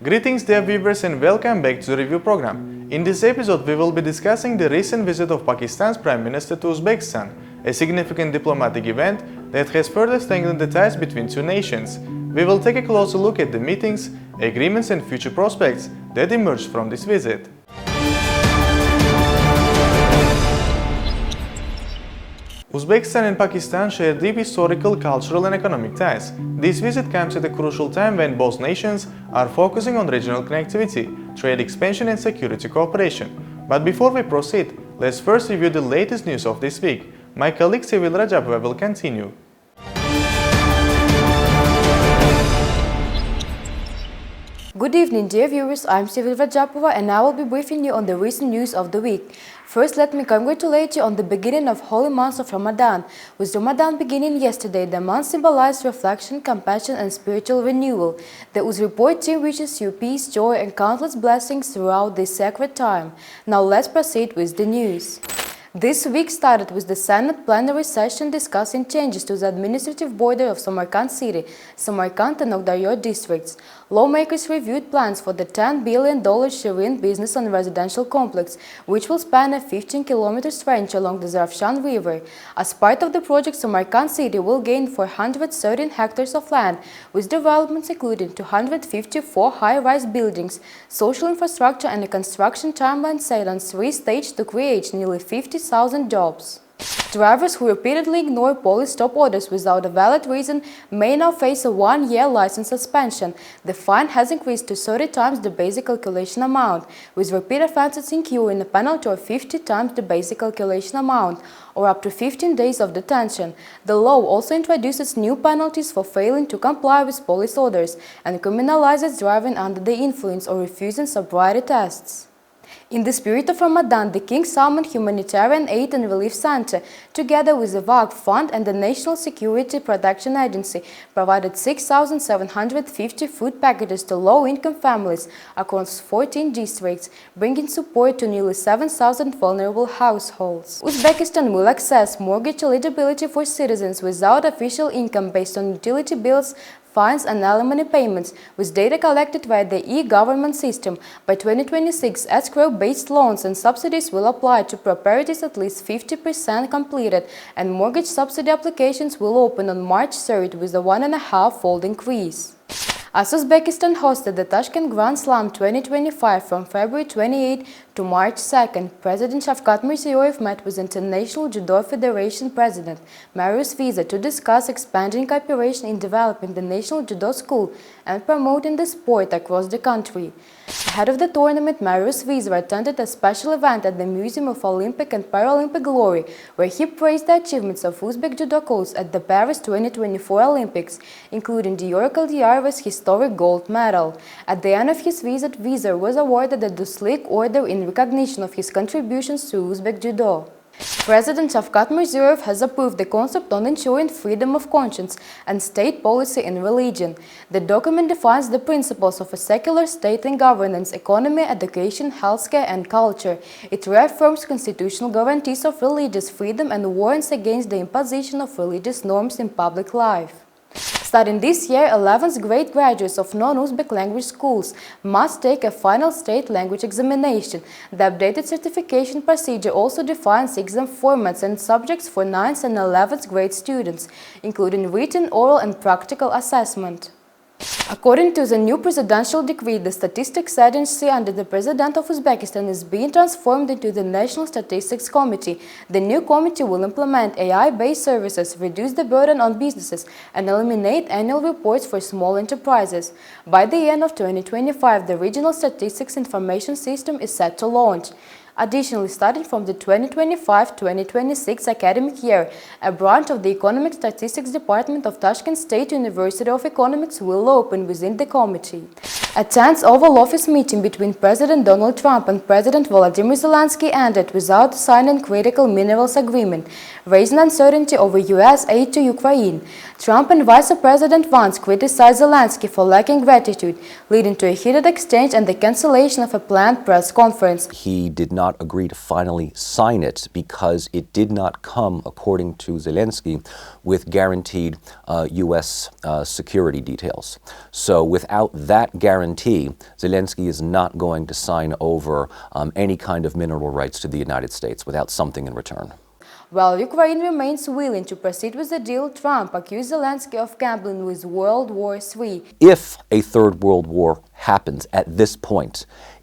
Greetings dear viewers and welcome back to the review program. In this episode we will be discussing the recent visit of Pakistan's Prime Minister to Uzbekistan, a significant diplomatic event that has further strengthened the ties between two nations. We will take a closer look at the meetings, agreements and future prospects that emerged from this visit. Uzbekistan and Pakistan share deep historical, cultural and economic ties. This visit comes at a crucial time when both nations are focusing on regional connectivity, trade expansion and security cooperation. But before we proceed, let's first review the latest news of this week. My colleague Sevil Rajapova will continue. Good evening, dear viewers. I'm Sevil Rajapova and I will be briefing you on the recent news of the week. First, let me congratulate you on the beginning of holy month of Ramadan. With Ramadan beginning yesterday, the month symbolized reflection, compassion and spiritual renewal. The Uz Report team wishes you peace, joy and countless blessings throughout this sacred time. Now let's proceed with the news. This week started with the Senate plenary session discussing changes to the administrative border of Samarkand city, Samarkand and Ogdaryor districts. Lawmakers reviewed plans for the $10 billion Shireen business and residential complex, which will span a 15-kilometer stretch along the Zarafshan River. As part of the project, Samarkand city will gain 413 hectares of land, with developments including 254 high-rise buildings, social infrastructure and a construction timeline set on 3 stages to create nearly 50,000 jobs. Drivers who repeatedly ignore police stop orders without a valid reason may now face a 1-year license suspension. The fine has increased to 30 times the basic calculation amount, with repeat offences incurring a penalty of 50 times the basic calculation amount, or up to 15 days of detention. The law also introduces new penalties for failing to comply with police orders and criminalizes driving under the influence or refusing sobriety tests. In the spirit of Ramadan, the King Salman Humanitarian Aid and Relief Center, together with the Waqf Fund and the National Security Protection Agency, provided 6,750 food packages to low-income families across 14 districts, bringing support to nearly 7,000 vulnerable households. Uzbekistan will access mortgage eligibility for citizens without official income based on utility bills, fines and alimony payments, with data collected via the e-government system. By 2026, escrow-based loans and subsidies will apply to properties at least 50% completed, and mortgage subsidy applications will open on March 3rd with a 1.5-fold increase. As Uzbekistan hosted the Tashkent Grand Slam 2025 from February 28 to March 2nd, President Shavkat Mirziyoyev met with International Judo Federation President Marius Visa to discuss expanding cooperation in developing the National Judo School and promoting the sport across the country. Ahead of the tournament, Marius Visa attended a special event at the Museum of Olympic and Paralympic Glory, where he praised the achievements of Uzbek judokas at the Paris 2024 Olympics, including Dior Kaldiareva's historic gold medal. At the end of his visit, Visa was awarded the Duslik Order in recognition of his contributions to Uzbek judo. President Shavkat Mirziyoyev has approved the concept on ensuring freedom of conscience and state policy in religion. The document defines the principles of a secular state in governance, economy, education, healthcare and culture. It reaffirms constitutional guarantees of religious freedom and warns against the imposition of religious norms in public life. Starting this year, 11th grade graduates of non-Uzbek language schools must take a final state language examination. The updated certification procedure also defines exam formats and subjects for 9th and 11th grade students, including written, oral and practical assessment. According to the new presidential decree, the statistics agency under the President of Uzbekistan is being transformed into the National Statistics Committee. The new committee will implement AI-based services, reduce the burden on businesses, and eliminate annual reports for small enterprises. By the end of 2025, the Regional Statistics Information System is set to launch. Additionally, starting from the 2025-2026 academic year, a branch of the Economic Statistics Department of Tashkent State University of Economics will open within the committee. A tense Oval Office meeting between President Donald Trump and President Volodymyr Zelensky ended without signing critical minerals agreement, raising uncertainty over U.S. aid to Ukraine. Trump and Vice President Vance criticized Zelensky for lacking gratitude, leading to a heated exchange and the cancellation of a planned press conference. He did not not agree to finally sign it because it did not come, according to Zelensky, with guaranteed U.S. security details. So without that guarantee, Zelensky is not going to sign over any kind of mineral rights to the United States without something in return. While Ukraine remains willing to proceed with the deal, Trump accused Zelensky of gambling with World War III. If a third world war happens at this point,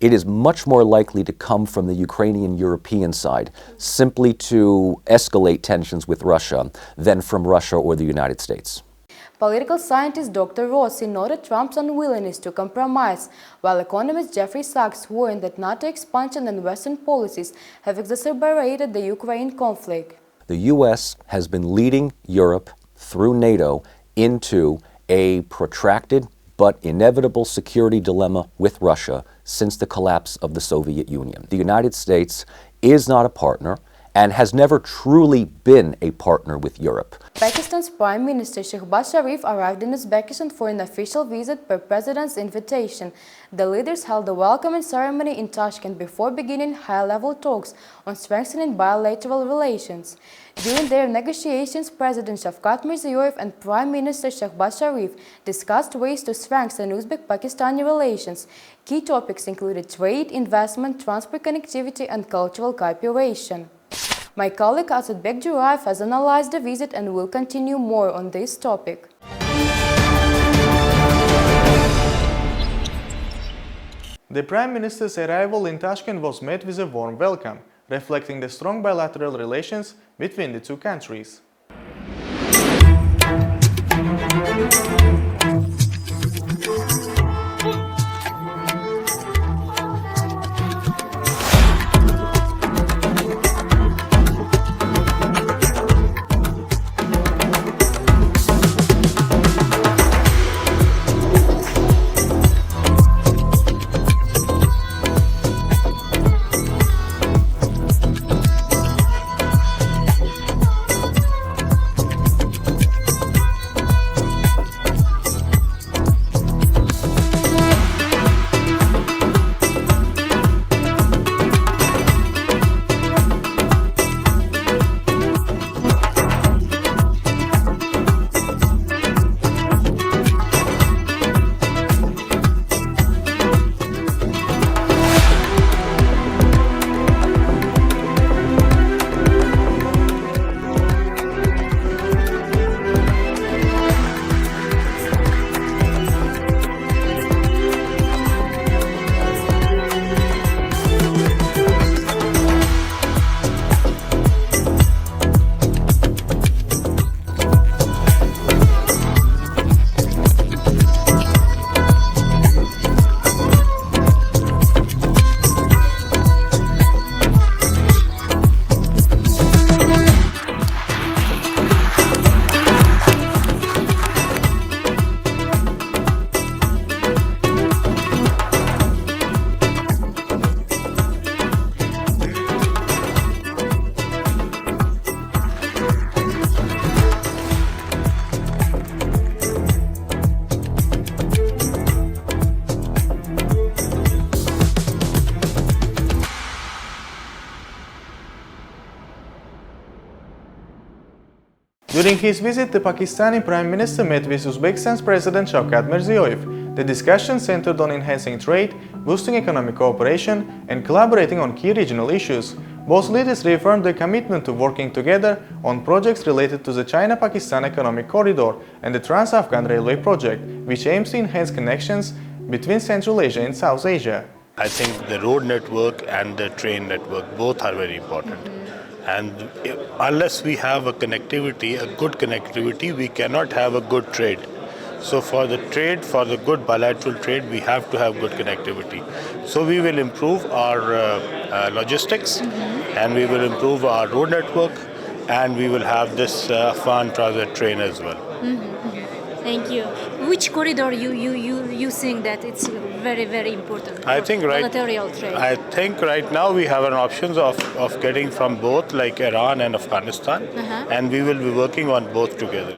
it is much more likely to come from the Ukrainian-European side, simply to escalate tensions with Russia, than from Russia or the United States. Political scientist Dr. Rossi noted Trump's unwillingness to compromise, while economist Jeffrey Sachs warned that NATO expansion and Western policies have exacerbated the Ukraine conflict. The U.S. has been leading Europe through NATO into a protracted but inevitable security dilemma with Russia since the collapse of the Soviet Union. The United States is not a partner and has never truly been a partner with Europe. Pakistan's Prime Minister Shehbaz Sharif arrived in Uzbekistan for an official visit per President's invitation. The leaders held a welcoming ceremony in Tashkent before beginning high-level talks on strengthening bilateral relations. During their negotiations, President Shavkat Mirziyoyev and Prime Minister Shehbaz Sharif discussed ways to strengthen Uzbek-Pakistani relations. Key topics included trade, investment, transport connectivity, and cultural cooperation. My colleague Asadbek Jurayev has analyzed the visit and will continue more on this topic. The Prime Minister's arrival in Tashkent was met with a warm welcome, reflecting the strong bilateral relations between the two countries. During his visit, the Pakistani Prime Minister met with Uzbekistan's President Shavkat Mirziyoyev. The discussion centered on enhancing trade, boosting economic cooperation, and collaborating on key regional issues. Both leaders reaffirmed their commitment to working together on projects related to the China-Pakistan Economic Corridor and the Trans-Afghan Railway project, which aims to enhance connections between Central Asia and South Asia. I think the road network and the train network both are very important. And unless we have a connectivity, a good connectivity, we cannot have a good trade. So for the trade, for the good bilateral trade, we have to have good connectivity. So we will improve our logistics, and we will improve our road network, and we will have this Afghan transit train as well. Thank you. Which corridor you think that it's very, very important? I think bilateral trade. I think right now we have an options of getting from both, like Iran and Afghanistan, and we will be working on both together.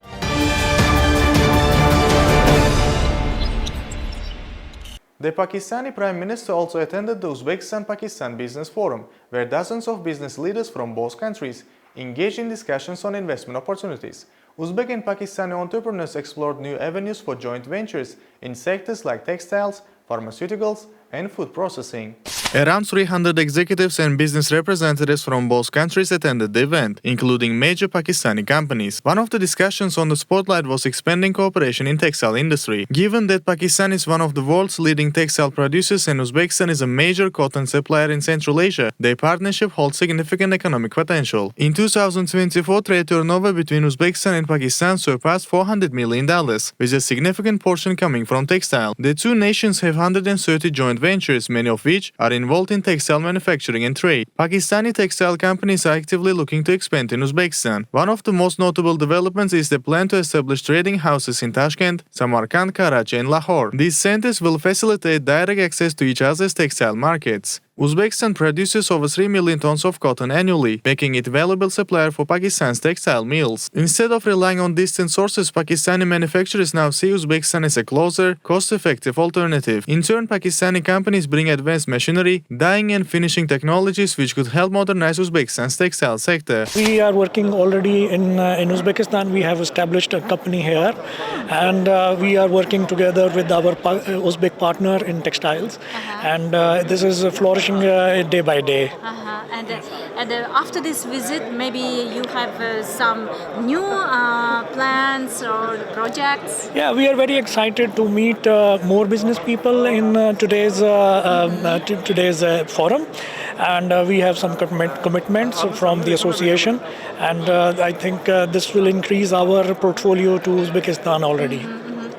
The Pakistani Prime Minister also attended the Uzbekistan-Pakistan Business Forum, where dozens of business leaders from both countries engaged in discussions on investment opportunities. Uzbek and Pakistani entrepreneurs explored new avenues for joint ventures in sectors like textiles, pharmaceuticals, and food processing. Around 300 executives and business representatives from both countries attended the event, including major Pakistani companies. One of the discussions on the spotlight was expanding cooperation in textile industry. Given that Pakistan is one of the world's leading textile producers and Uzbekistan is a major cotton supplier in Central Asia, their partnership holds significant economic potential. In 2024, trade turnover between Uzbekistan and Pakistan surpassed $400 million, with a significant portion coming from textile. The two nations have 130 joint ventures, many of which are involved in textile manufacturing and trade. Pakistani textile companies are actively looking to expand in Uzbekistan. One of the most notable developments is the plan to establish trading houses in Tashkent, Samarkand, Karachi and Lahore. These centers will facilitate direct access to each other's textile markets. Uzbekistan produces over 3 million tons of cotton annually, making it a valuable supplier for Pakistan's textile mills. Instead of relying on distant sources, Pakistani manufacturers now see Uzbekistan as a closer, cost-effective alternative. In turn, Pakistani companies bring advanced machinery, dyeing and finishing technologies which could help modernize Uzbekistan's textile sector. We are working already in Uzbekistan. We have established a company here, and we are working together with our Uzbek partner in textiles. And this is flourishing day by day. And after this visit, maybe you have some new plans or projects? Yeah, we are very excited to meet more business people in today's forum, and we have some commitments from the association, and I think this will increase our portfolio to Uzbekistan already.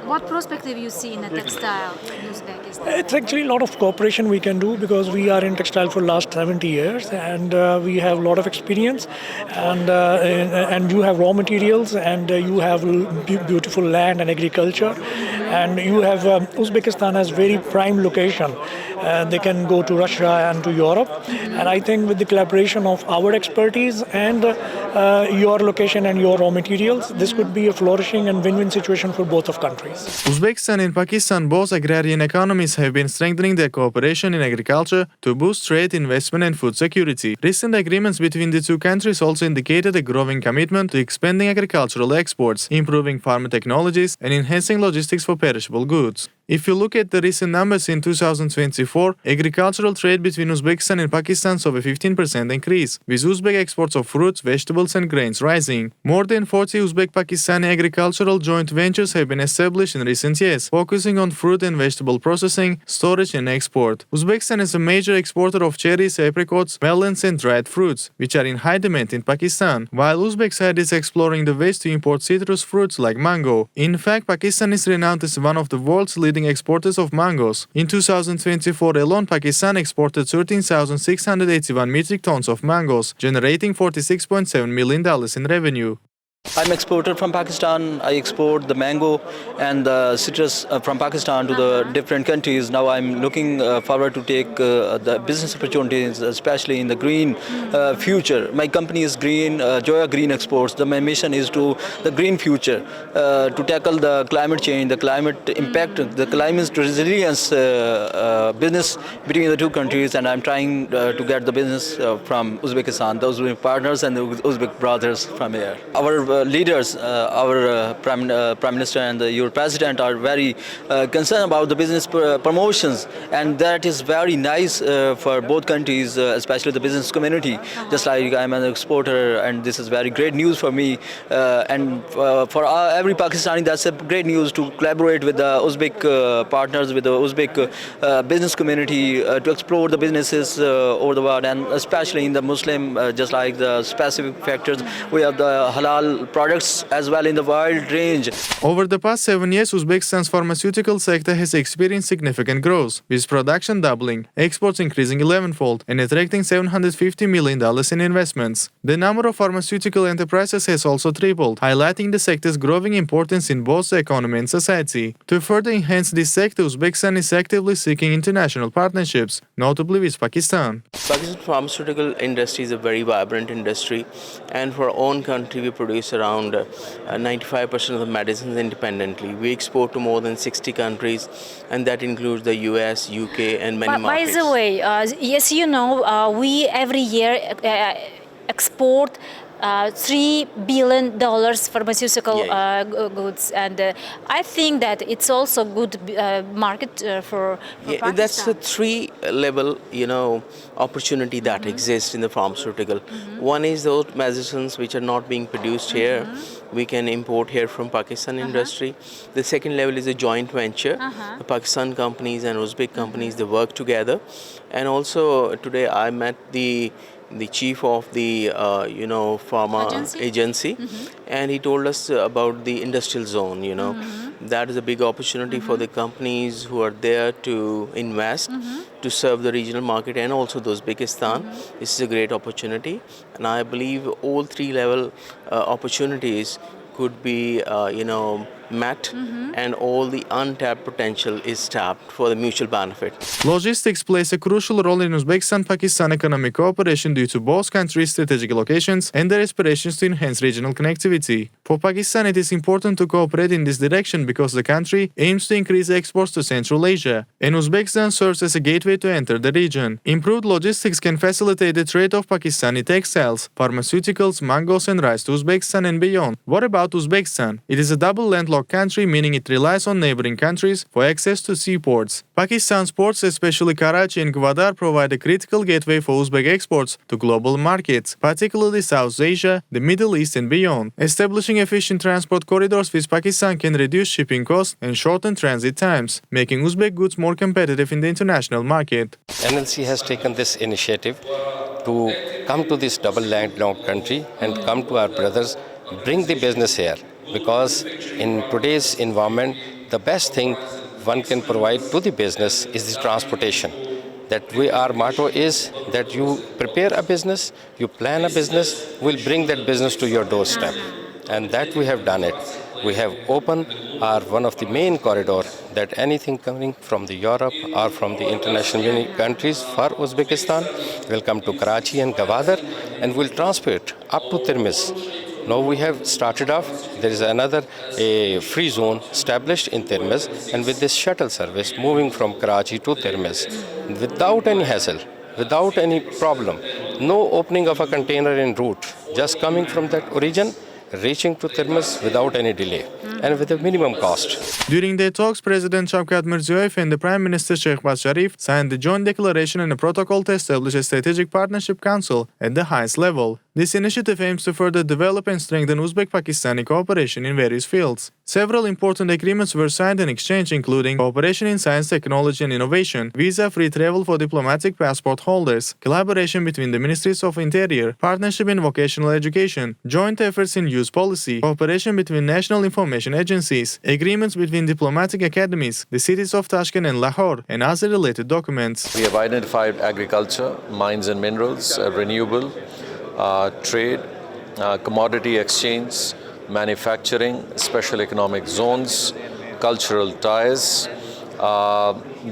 What perspective you see in the textile in Uzbekistan? It's actually a lot of cooperation we can do because we are in textile for last 70 years and we have a lot of experience, and you have raw materials, and you have beautiful land and agriculture, and you have Uzbekistan has very prime location. They can go to Russia and to Europe, and I think with the collaboration of our expertise and your location and your raw materials, this could be a flourishing and win-win situation for both of countries. Uzbekistan and Pakistan, both agrarian economies, have been strengthening their cooperation in agriculture to boost trade, investment and food security. Recent agreements between the two countries also indicated a growing commitment to expanding agricultural exports, improving farm technologies and enhancing logistics for perishable goods. If you look at the recent numbers in 2024, agricultural trade between Uzbekistan and Pakistan saw a 15% increase, with Uzbek exports of fruits, vegetables and grains rising. More than 40 Uzbek-Pakistani agricultural joint ventures have been established in recent years, focusing on fruit and vegetable processing, storage and export. Uzbekistan is a major exporter of cherries, apricots, melons and dried fruits, which are in high demand in Pakistan, while Uzbek side is exploring the ways to import citrus fruits like mango. In fact, Pakistan is renowned as one of the world's leading exporters of mangoes. In 2024 alone, Pakistan exported 13,681 metric tons of mangoes, generating $46.7 million in revenue. I'm exporter from Pakistan. I export the mango and the citrus from Pakistan to the different countries. Now I'm looking forward to take the business opportunities, especially in the green future. My company is Green, Joya Green Exports. My mission is to the green future, to tackle the climate change, the climate impact, the climate resilience business between the two countries, and I'm trying to get the business from Uzbekistan, the Uzbek partners and the Uzbek brothers from here. Our leaders, our Prime Minister and your President are very concerned about the business promotions, and that is very nice for both countries, especially the business community. Just like I'm an exporter, and this is very great news for me, and for every Pakistani, that's a great news to collaborate with the Uzbek partners, with the Uzbek business community to explore the businesses over the world, and especially in the Muslim, just like the specific factors, we have the halal products as well in the wide range. Over the past 7 years, Uzbekistan's pharmaceutical sector has experienced significant growth, with production doubling, exports increasing 11-fold, and attracting $750 million in investments. The number of pharmaceutical enterprises has also tripled, highlighting the sector's growing importance in both the economy and society. To further enhance this sector, Uzbekistan is actively seeking international partnerships, notably with Pakistan. Pakistan's pharmaceutical industry is a very vibrant industry, and for our own country we produce around 95% of the medicines independently. We export to more than 60 countries, and that includes the US, UK, and many By markets. the way, yes, you know, we every year export $3 billion pharmaceutical Yeah. goods, and I think that it's also good market for Yeah, that's Pakistan. the three level, opportunity that exists in the pharmaceutical. One is those medicines which are not being produced here. We can import here from Pakistan industry. The second level is a joint venture. The Pakistan companies and Uzbek companies, they work together. And also today I met the chief of the pharma agency, and he told us about the industrial zone. That is a big opportunity for the companies who are there to invest to serve the regional market and also the Uzbekistan. This is a great opportunity, and I believe all three level opportunities could be met, and all the untapped potential is tapped for the mutual benefit. Logistics plays a crucial role in Uzbekistan-Pakistan economic cooperation due to both countries' strategic locations and their aspirations to enhance regional connectivity. For Pakistan, it is important to cooperate in this direction because the country aims to increase exports to Central Asia, and Uzbekistan serves as a gateway to enter the region. Improved logistics can facilitate the trade of Pakistani textiles, pharmaceuticals, mangoes and rice to Uzbekistan and beyond. What about Uzbekistan? It is a double landlocked country, meaning it relies on neighboring countries for access to seaports. Pakistan's ports, especially Karachi and Gwadar, provide a critical gateway for Uzbek exports to global markets, particularly South Asia, the Middle East and beyond. Establishing efficient transport corridors with Pakistan can reduce shipping costs and shorten transit times, making Uzbek goods more competitive in the international market. NLC has taken this initiative to come to this double landlocked country and come to our brothers, bring the business here, because in today's environment, the best thing one can provide to the business is the transportation. Our motto is that you prepare a business, you plan a business, we'll bring that business to your doorstep. And that we have done it. We have opened one of the main corridor that anything coming from the Europe or from the international countries for Uzbekistan will come to Karachi and Gwadar and will transport up to Tirmiz. Now we have started off, there is another free zone established in Tirmiz, and with this shuttle service moving from Karachi to Tirmiz without any hassle, without any problem, no opening of a container en route, just coming from that origin, reaching to Tirmiz without any delay and with a minimum cost. During their talks, President Shavkat Mirziyoyev and the Prime Minister Shehbaz Sharif signed the joint declaration and a protocol to establish a strategic partnership council at the highest level. This initiative aims to further develop and strengthen Uzbek-Pakistani cooperation in various fields. Several important agreements were signed and exchanged, including cooperation in science, technology and innovation, visa-free travel for diplomatic passport holders, collaboration between the Ministries of Interior, partnership in vocational education, joint efforts in youth policy, cooperation between national information agencies, agreements between diplomatic academies, the cities of Tashkent and Lahore, and other related documents. We have identified agriculture, mines and minerals, renewable, trade, commodity exchange, manufacturing, special economic zones, cultural ties,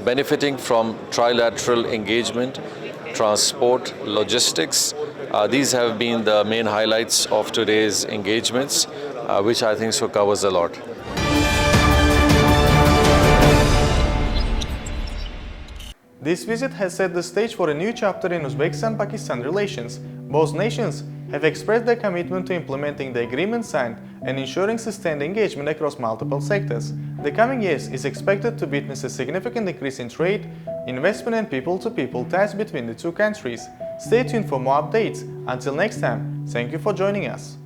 benefiting from trilateral engagement, transport, logistics. These have been the main highlights of today's engagements, which I think so covers a lot. This visit has set the stage for a new chapter in Uzbekistan-Pakistan relations. Both nations have expressed their commitment to implementing the agreement signed and ensuring sustained engagement across multiple sectors. The coming years is expected to witness a significant increase in trade, investment and people-to-people ties between the two countries. Stay tuned for more updates. Until next time, thank you for joining us.